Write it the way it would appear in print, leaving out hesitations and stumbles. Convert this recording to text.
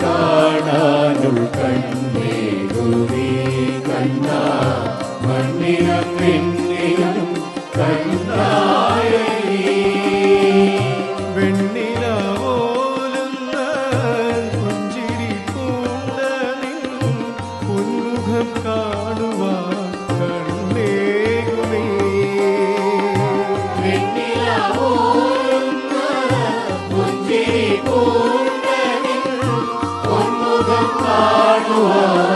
കാണാനുൾ കണ്ണേകുവീ കണ്ണ മണ്ണിനും പിന്നിനും കണ്ണായ വെണ്ണിലാവോലുന്ന പുഞ്ചിരി പൂണ്ടനിൻ പൊന്മുഖം കാണുവാൻ കണ്ണേകുവീ വെണ്ണിലാവോലുന്ന പുഞ്ചിരി പൂണ്ടനിൻ പൊന്മുഖം കാണുവാൻ